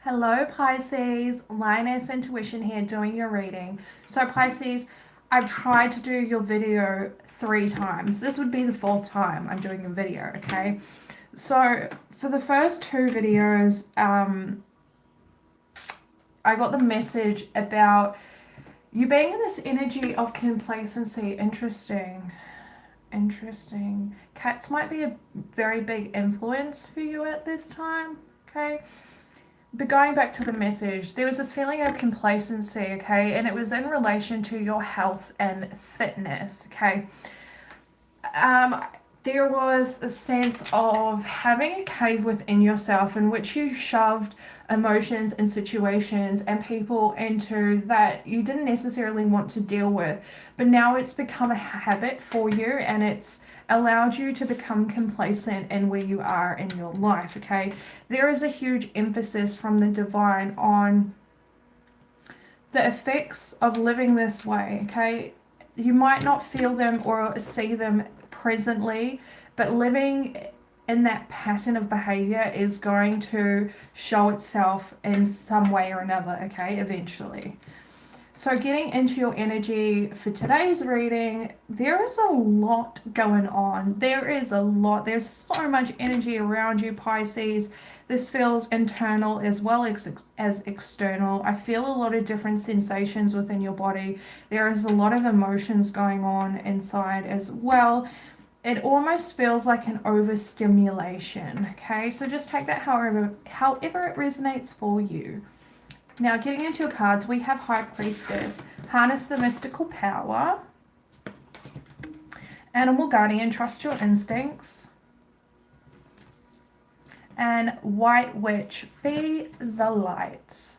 Hello Pisces, Lioness Intuition here doing your reading. So Pisces, I've tried to do your video 3 times. This would be the 4th time I'm doing a video, okay? So for the first 2 videos, I got the message about you being in this energy of complacency. Interesting. Cats might be a very big influence for you at this time, okay? But going back to the message, there was this feeling of complacency, okay? And it was in relation to your health and fitness, okay? Um, there was a sense of having a cave within yourself in which you shoved emotions and situations and people into that you didn't necessarily want to deal with. But now it's become a habit for you and it's allowed you to become complacent in where you are in your life, okay? There is a huge emphasis from the divine on the effects of living this way, okay? You might not feel them or see them presently, but living in that pattern of behavior is going to show itself in some way or another, okay, eventually. So, getting into your energy for today's reading, there is a lot going on. There is a lot. There's so much energy around you, Pisces. This feels internal as well as external. I feel a lot of different sensations within your body. There is a lot of emotions going on inside as well. It almost feels like an overstimulation, okay? So just take that however it resonates for you. Now, getting into your cards, we have High Priestess, Harness the Mystical Power, Animal Guardian, Trust Your Instincts, and White Witch, Be the Light.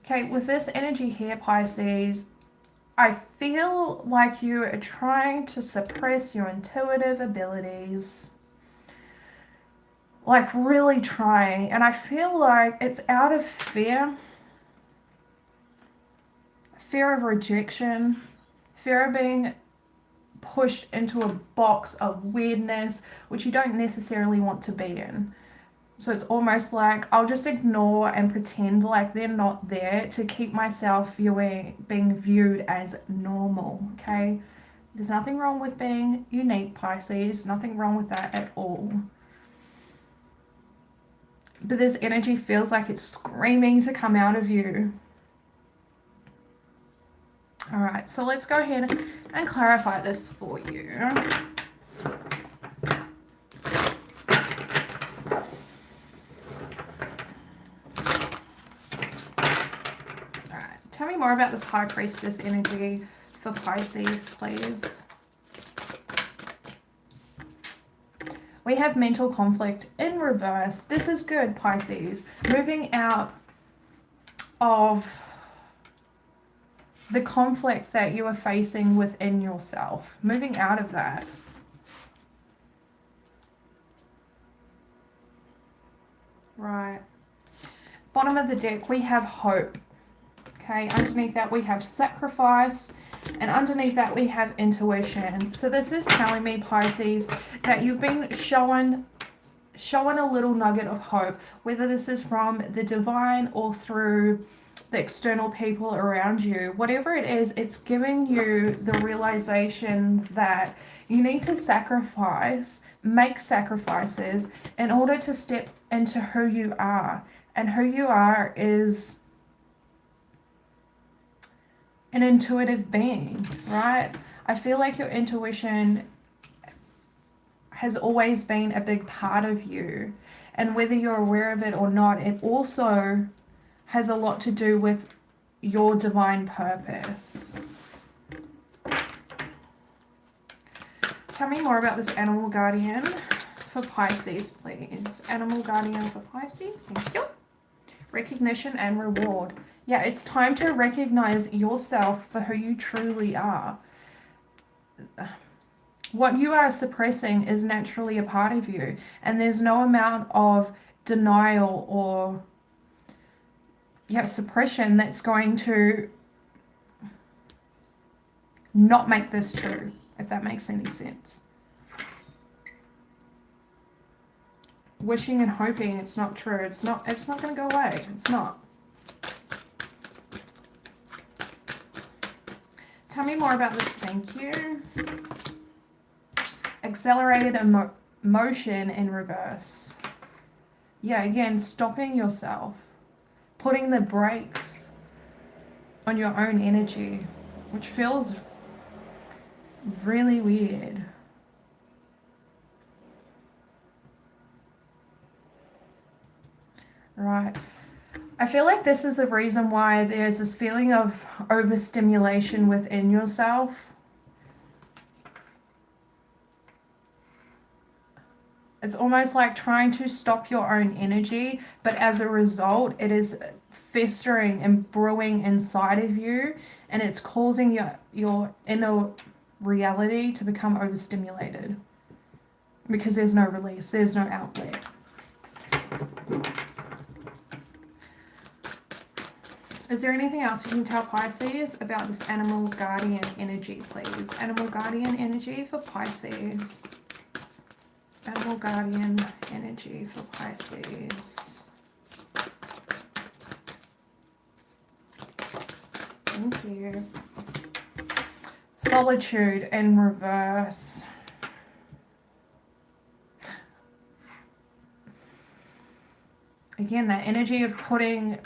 Okay, with this energy here, Pisces, I feel like you are trying to suppress your intuitive abilities. Like really trying, and I feel like it's out of fear of rejection, fear of being pushed into a box of weirdness which you don't necessarily want to be in. So it's almost like I'll just ignore and pretend like they're not there to keep myself being viewed as normal, okay? There's nothing wrong with being unique, Pisces, nothing wrong with that at all. But this energy feels like it's screaming to come out of you. All right, so let's go ahead and clarify this for you. All right, tell me more about this High Priestess energy for Pisces, please. We have mental conflict in reverse. This is good, Pisces. Moving out of the conflict that you are facing within yourself. Moving out of that. Right. Bottom of the deck, we have hope. Okay, underneath that we have sacrifice. And underneath that we have intuition. So this is telling me, Pisces, that you've been shown a little nugget of hope, whether this is from the divine or through the external people around you. Whatever it is, it's giving you the realization that you need to make sacrifices in order to step into who you are. And who you are is an intuitive being, right? I feel like your intuition has always been a big part of you. And whether you're aware of it or not, it also has a lot to do with your divine purpose. Tell me more about this animal guardian for Pisces, please. Animal guardian for Pisces, thank you. Recognition and reward. Yeah, it's time to recognize yourself for who you truly are. What you are suppressing is naturally a part of you, and there's no amount of denial or suppression that's going to not make this true, if that makes any sense. wishing and hoping it's not true. It's not going to go away. It's not. Tell me more about this. Thank you. Accelerated motion in reverse. Yeah, again, stopping yourself. Putting the brakes on your own energy, which feels really weird. Right. I feel like this is the reason why there's this feeling of overstimulation within yourself. It's almost like trying to stop your own energy, but as a result, it is festering and brewing inside of you, and it's causing your inner reality to become overstimulated because there's no release, there's no outlet. Is there anything else you can tell Pisces about this animal guardian energy, please? Animal guardian energy for Pisces. Animal guardian energy for Pisces. Thank you. Solitude in reverse. Again, that energy of putting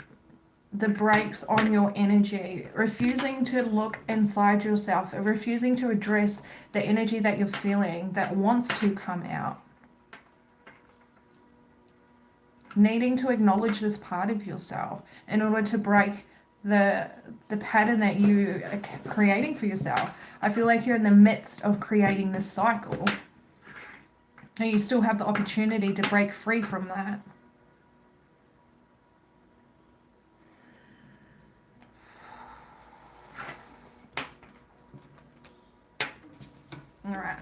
the brakes on your energy, refusing to look inside yourself, refusing to address the energy that you're feeling that wants to come out. Needing to acknowledge this part of yourself in order to break the pattern that you are creating for yourself. I feel like you're in the midst of creating this cycle, and you still have the opportunity to break free from that. All right.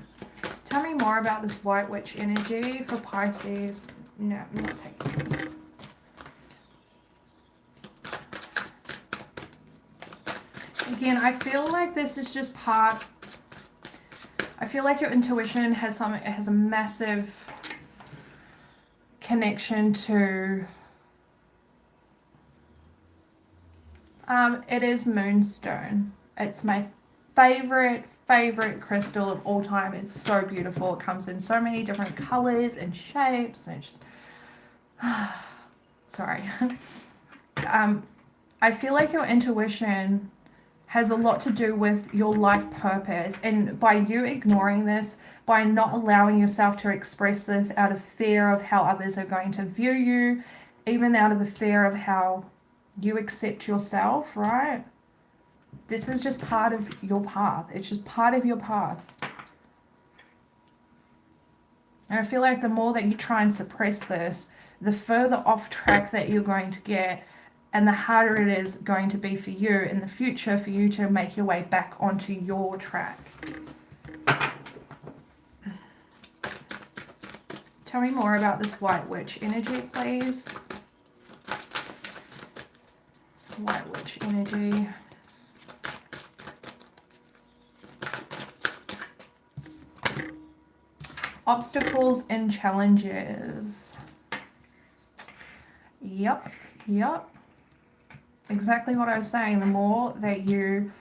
Tell me more about this White Witch energy for Pisces. No, I'm not taking this. Again, I feel like this is just part. I feel like your intuition has a massive connection to. It is moonstone. It's my favorite crystal of all time. It's so beautiful. It comes in so many different colors and shapes, and it's just, sorry. I feel like your intuition has a lot to do with your life purpose, and by you ignoring this, by not allowing yourself to express this out of fear of how others are going to view you, even out of the fear of how you accept yourself, right? This is just part of your path. It's just part of your path. And I feel like the more that you try and suppress this, the further off track that you're going to get, and the harder it is going to be for you in the future for you to make your way back onto your track. Tell me more about this White Witch energy, please. White Witch energy. Obstacles and challenges. Yep. Exactly what I was saying. The more that you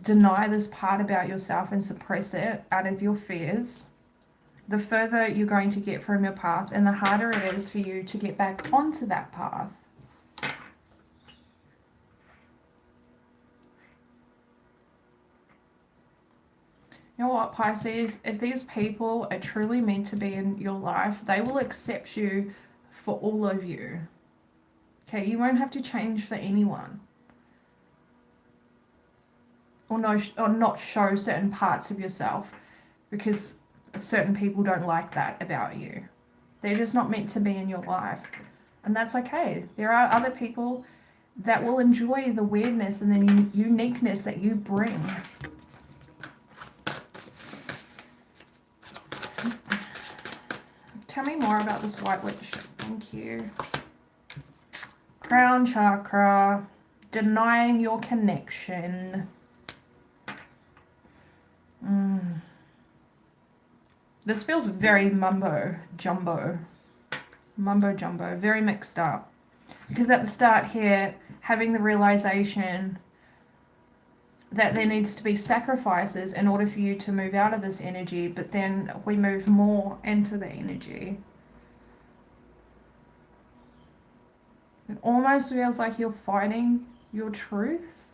deny this part about yourself and suppress it out of your fears, the further you're going to get from your path, and the harder it is for you to get back onto that path. You know what, Pisces? If these people are truly meant to be in your life, they will accept you for all of you. Okay, you won't have to change for anyone. Or not show certain parts of yourself because certain people don't like that about you. They're just not meant to be in your life. And that's okay. There are other people that will enjoy the weirdness and the uniqueness that you bring. Tell me more about this White Witch. Thank you. Crown chakra. Denying your connection. This feels very mumbo jumbo. mumbo jumbo, very mixed up. Because at the start here, having the realization that there needs to be sacrifices in order for you to move out of this energy, but then we move more into the energy. It almost feels like you're fighting your truth.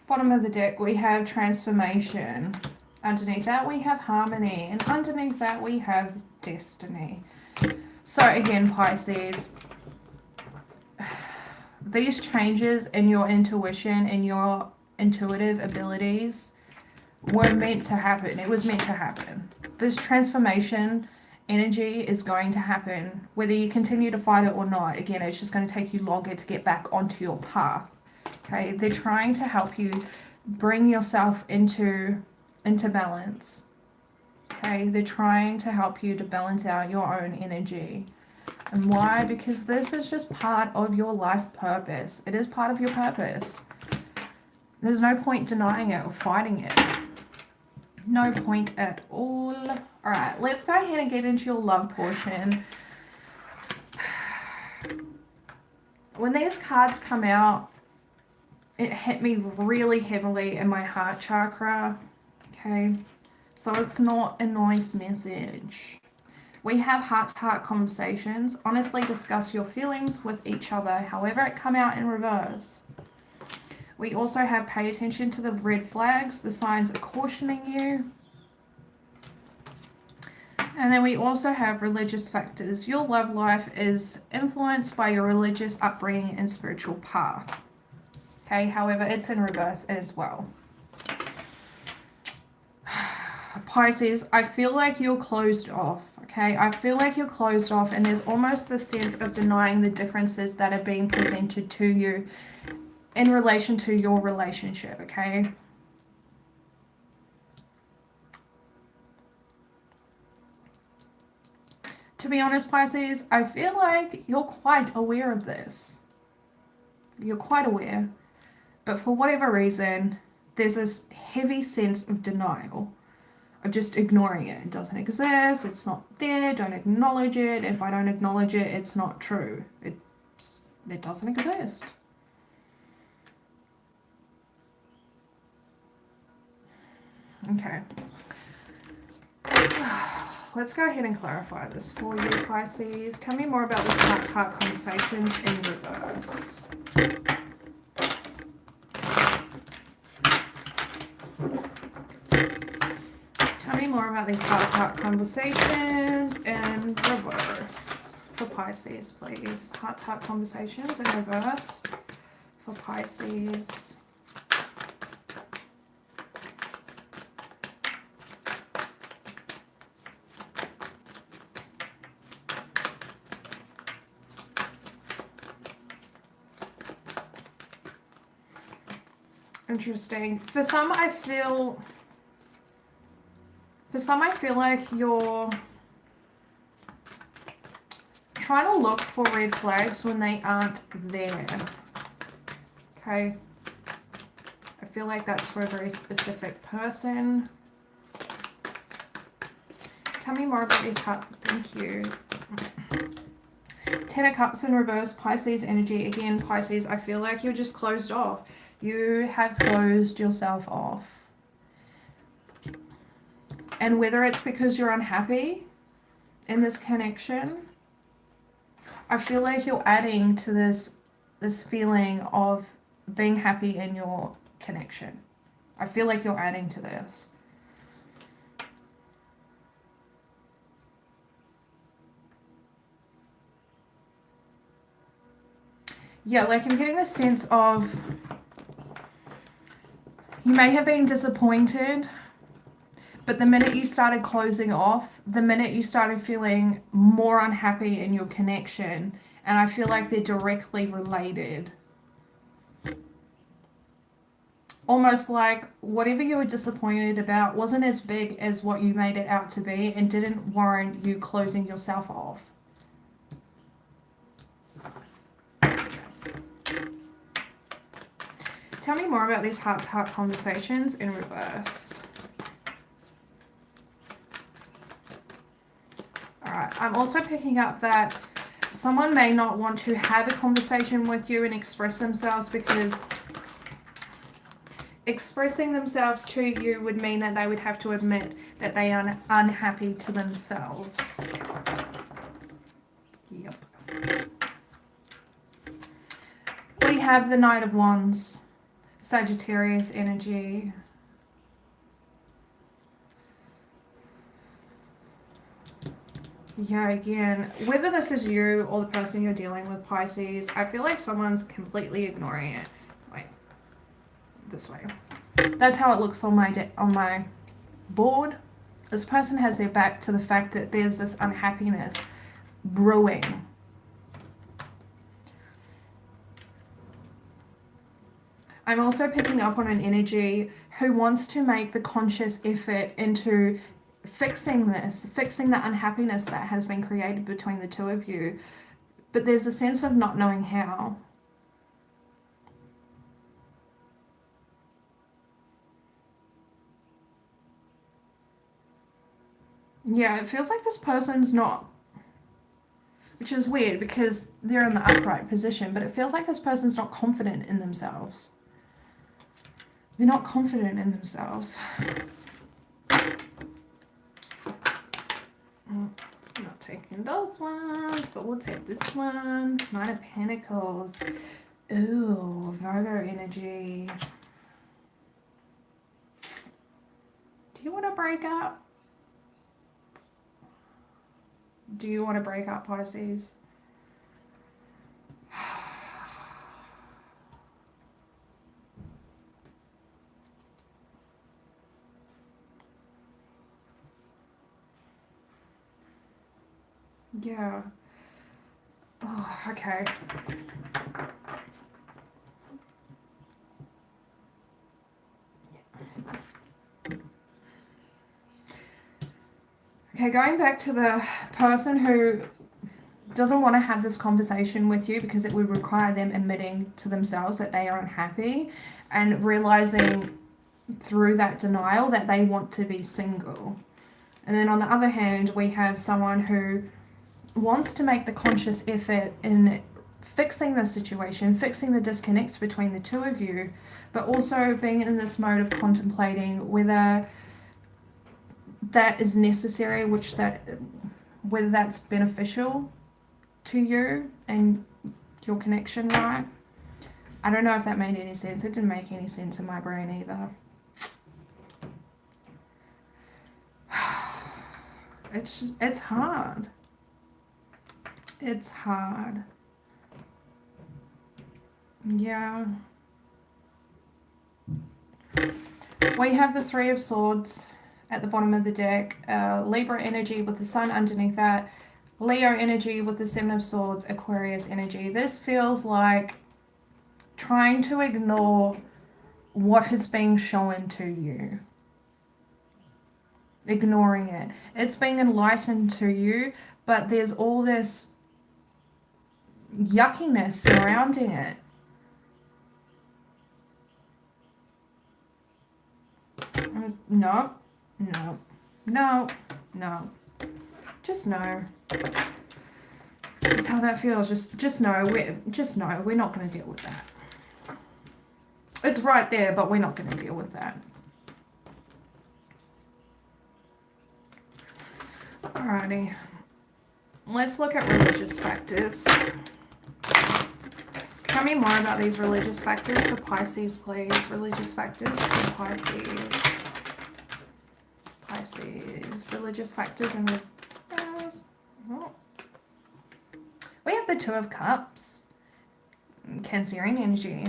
Bottom of the deck, we have transformation. Underneath that, we have harmony. And underneath that, we have destiny. So again, Pisces, these changes in your intuition and your intuitive abilities were meant to happen. It was meant to happen. This transformation energy is going to happen, whether you continue to fight it or not. Again, it's just going to take you longer to get back onto your path. Okay, they're trying to help you bring yourself into balance. Okay, they're trying to help you to balance out your own energy. And why? Because this is just part of your life purpose. It is part of your purpose. There's no point denying it or fighting it. No point at all. All right, let's go ahead and get into your love portion. When these cards come out, it hit me really heavily in my heart chakra. Okay, so it's not a nice message. We have heart-to-heart conversations. Honestly, discuss your feelings with each other, however it come out in reverse. We also have pay attention to the red flags. The signs are cautioning you. And then we also have religious factors. Your love life is influenced by your religious upbringing and spiritual path. Okay, however, it's in reverse as well. Pisces, I feel like you're closed off. Okay, I feel like you're closed off, and there's almost this sense of denying the differences that are being presented to you in relation to your relationship, okay? To be honest, Pisces, I feel like you're quite aware of this. You're quite aware. But for whatever reason, there's this heavy sense of denial. Of just ignoring it. It doesn't exist. It's not there. Don't acknowledge it. If I don't acknowledge it, it's not true. It doesn't exist. Okay. Let's go ahead and clarify this for you, Pisces. Tell me more about this heart-to-heart conversations in reverse. Tell me more about these heart-to-heart conversations in reverse for Pisces, please. Heart-to-heart conversations in reverse for Pisces. Interesting. For some, I feel like you're trying to look for red flags when they aren't there. Okay. I feel like that's for a very specific person. Tell me more about these heart. Thank you. Ten of Cups in reverse, Pisces energy. Again, Pisces, I feel like you're just closed off. You have closed yourself off. And whether it's because you're unhappy in this connection, I feel like you're adding to this feeling of being happy in your connection. I feel like you're adding to this. Yeah, like I'm getting the sense of you may have been disappointed, but the minute you started closing off, the minute you started feeling more unhappy in your connection, and I feel like they're directly related. Almost like whatever you were disappointed about wasn't as big as what you made it out to be and didn't warrant you closing yourself off. Tell me more about these heart-to-heart conversations in reverse. Alright, I'm also picking up that someone may not want to have a conversation with you and express themselves because expressing themselves to you would mean that they would have to admit that they are unhappy to themselves. Yep. We have the Knight of Wands, Sagittarius energy. Yeah, again, whether this is you or the person you're dealing with, Pisces, I feel like someone's completely ignoring it. Wait, this way. That's how it looks on my board. This person has their back to the fact that there's this unhappiness brewing. I'm also picking up on an energy who wants to make the conscious effort into fixing the unhappiness that has been created between the two of you, but there's a sense of not knowing how. Yeah, it feels like this person's not, which is weird because they're in the upright position, but it feels like this person's not confident in themselves. They're not confident in themselves. Not taking those ones, but we'll take this one. Knight of Pentacles. Ooh, Virgo energy. Do you want to break up? Do you want to break up, Pisces? Yeah. Oh, okay. Okay, going back to the person who doesn't want to have this conversation with you because it would require them admitting to themselves that they are unhappy and realizing through that denial that they want to be single. And then on the other hand, we have someone who wants to make the conscious effort in fixing the situation, fixing the disconnect between the two of you, but also being in this mode of contemplating whether that is necessary, whether that's beneficial to you and your connection, right? I don't know if that made any sense. It didn't make any sense in my brain either. It's hard. It's hard. Yeah. We have the Three of Swords at the bottom of the deck. Libra energy with the Sun underneath that. Leo energy with the Seven of Swords. Aquarius energy. This feels like trying to ignore what is being shown to you. Ignoring it. It's being enlightened to you, but there's all this yuckiness surrounding it. No, no, no, no. Just no. That's how that feels. Just no. We're not going to deal with that. It's right there, but we're not going to deal with that. Alrighty. Let's look at religious factors. Tell me more about these religious factors for Pisces, please. Religious factors for Pisces. Pisces. Religious factors and oh. We have the Two of Cups. Cancerian energy.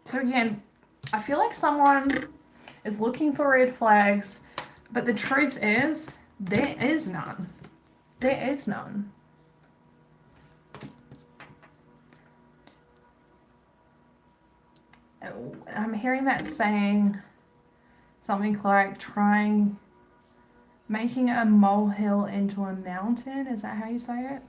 So again, I feel like someone is looking for red flags, but the truth is, there is none. There is none. I'm hearing that saying something like making a molehill into a mountain. Is that how you say it?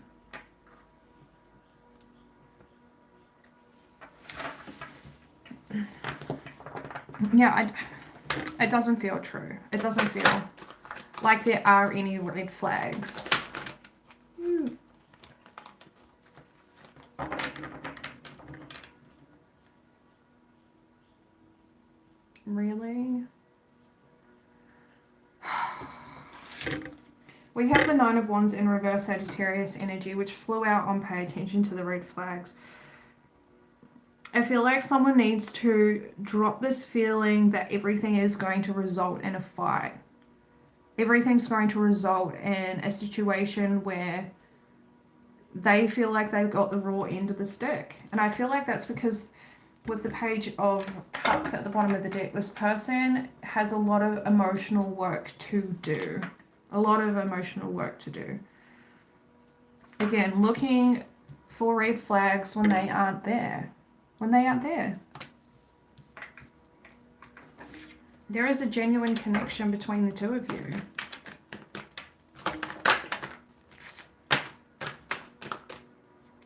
Yeah, it doesn't feel true. It doesn't feel like there are any red flags. Really? We have the Nine of Wands in reverse Sagittarius energy, which flew out on pay attention to the red flags. I feel like someone needs to drop this feeling that everything is going to result in a fight. Everything's going to result in a situation where they feel like they've got the raw end of the stick. And I feel like that's because with the Page of Cups at the bottom of the deck, this person has a lot of emotional work to do. A lot of emotional work to do. Again, looking for red flags when they aren't there. When they aren't there. There is a genuine connection between the two of you.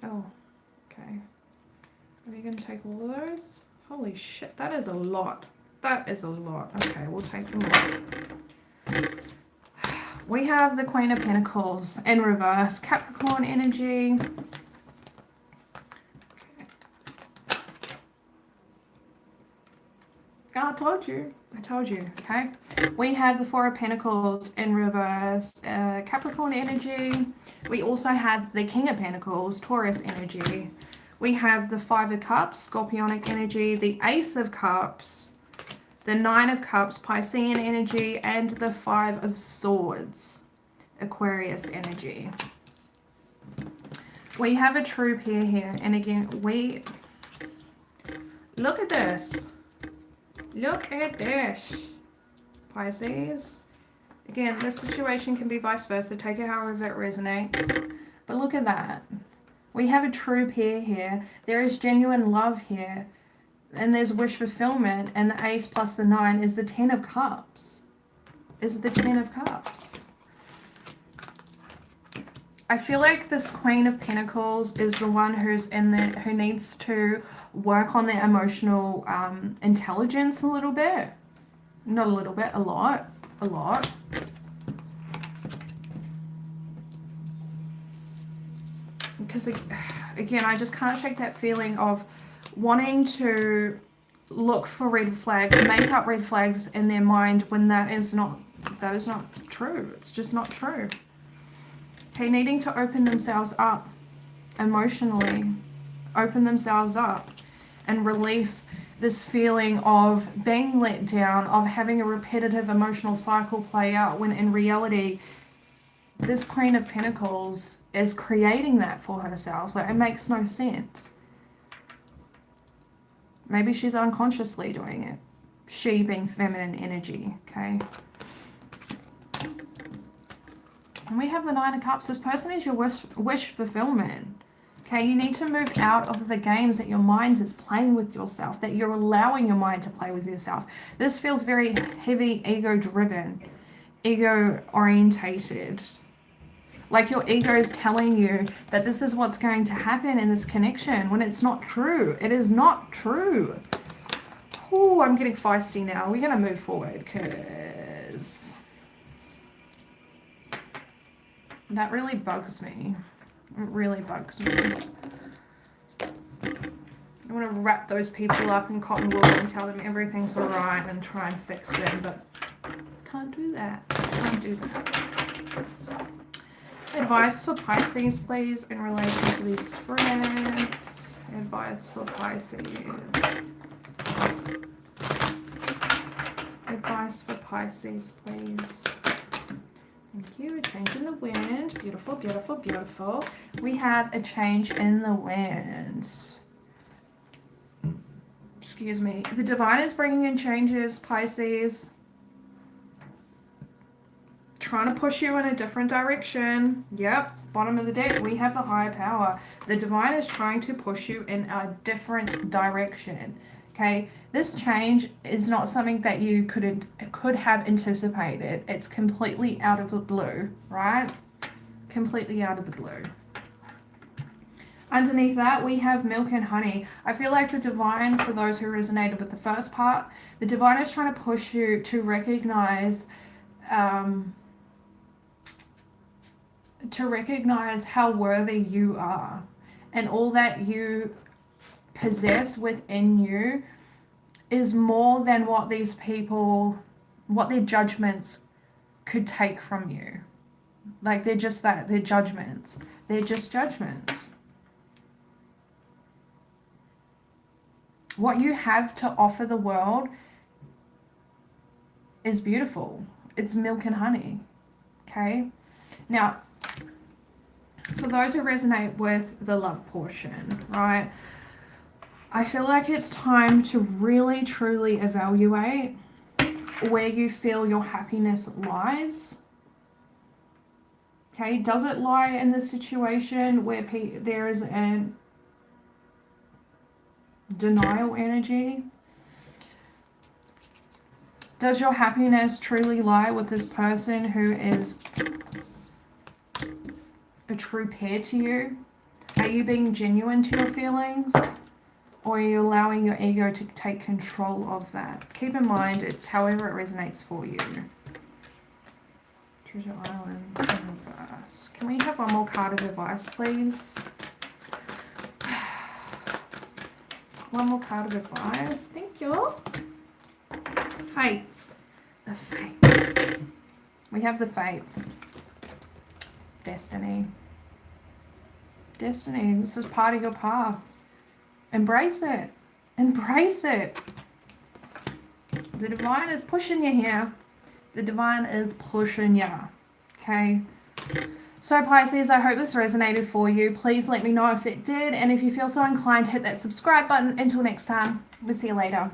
Oh, okay. Are you going to take all of those? Holy shit, that is a lot. That is a lot. Okay, we'll take them all. We have the Queen of Pentacles in reverse, Capricorn energy. I told you, okay? We have the Four of Pentacles in reverse, Capricorn energy. We also have the King of Pentacles, Taurus energy. We have the Five of Cups, Scorpionic energy, the Ace of Cups, the Nine of Cups, Piscean energy, and the Five of Swords, Aquarius energy. We have a true pair here, and again, look at this. Look at this, Pisces. Again, this situation can be vice versa. Take it however it resonates. But look at that. We have a true pair here. There is genuine love here. And there's wish fulfillment. And the Ace plus the 9 is the 10 of Cups. I feel like this Queen of Pentacles is the one who needs to work on their emotional intelligence a little bit. Not a little bit, a lot. A lot. Because, again, I just can't shake that feeling of wanting to look for red flags, make up red flags in their mind when that is not true. It's just not true. Okay, needing to open themselves up emotionally, open themselves up and release this feeling of being let down, of having a repetitive emotional cycle play out, when in reality, this Queen of Pentacles is creating that for herself. Like, it makes no sense. Maybe she's unconsciously doing it. She being feminine energy, okay? And we have the Nine of Cups. This person is your wish fulfillment. Okay, you need to move out of the games that your mind is playing with yourself, that you're allowing your mind to play with yourself. This feels very heavy, ego-driven, ego-orientated. Like your ego is telling you that this is what's going to happen in this connection when it's not true. It is not true. Oh, I'm getting feisty now. We're going to move forward because that really bugs me. It really bugs me. I want to wrap those people up in cotton wool and tell them everything's alright and try and fix them, but can't do that. Can't do that. Advice for Pisces, please, in relation to these spreads. Advice for Pisces. Advice for Pisces, please. Thank you. A change in the wind. Beautiful, beautiful, beautiful. We have a change in the wind. Excuse me. The divine is bringing in changes, Pisces. Trying to push you in a different direction. Yep. Bottom of the deck, we have the higher power. The divine is trying to push you in a different direction. Okay, this change is not something that you could have anticipated. It's completely out of the blue, right? Completely out of the blue. Underneath that, we have milk and honey. I feel like the divine, for those who resonated with the first part, the divine is trying to push you to recognize how worthy you are, and all that you possess within you is more than what these people, what their judgments could take from you. Like, they're just that, they're judgments. They're just judgments. What you have to offer the world is beautiful. It's milk and honey. Okay? Now, for those who resonate with the love portion, right? I feel like it's time to really, truly evaluate where you feel your happiness lies. Okay? Does it lie in the situation where there is an denial energy? Does your happiness truly lie with this person who is a true pair to you? Are you being genuine to your feelings? Or are you allowing your ego to take control of that? Keep in mind, it's however it resonates for you. Treasure Island in reverse. Can we have one more card of advice, please? One more card of advice. Thank you. Fates. The fates. We have the fates. Destiny. Destiny. This is part of your path. Embrace it. Embrace it. The divine is pushing you here. The divine is pushing you. Okay? So Pisces, I hope this resonated for you. Please let me know if it did. And if you feel so inclined, hit that subscribe button. Until next time, we'll see you later.